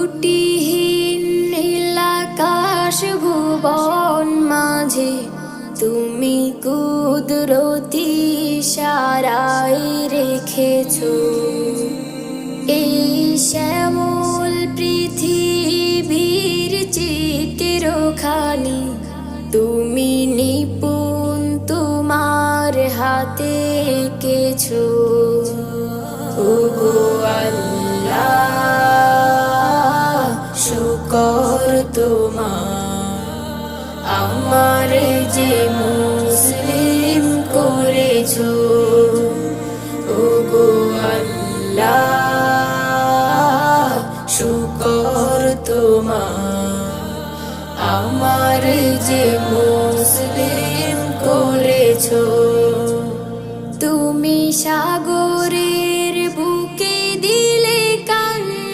ত্রুটিহীন নীলাকাশ ভুবন মাঝে তুমি কুদরতি ইশারায় রেখেছো এই শ্যামল পৃথিবীর চিত্রখানি তুমি নিপুণ তোমার হাতে এঁকেছো। ওগো আল্লাহ শুকর তোমার আমার যে মুসলিম করেছো। ওগো আল্লাহ শুকর তোমার আমার যে মুসলিম করেছো। তুমি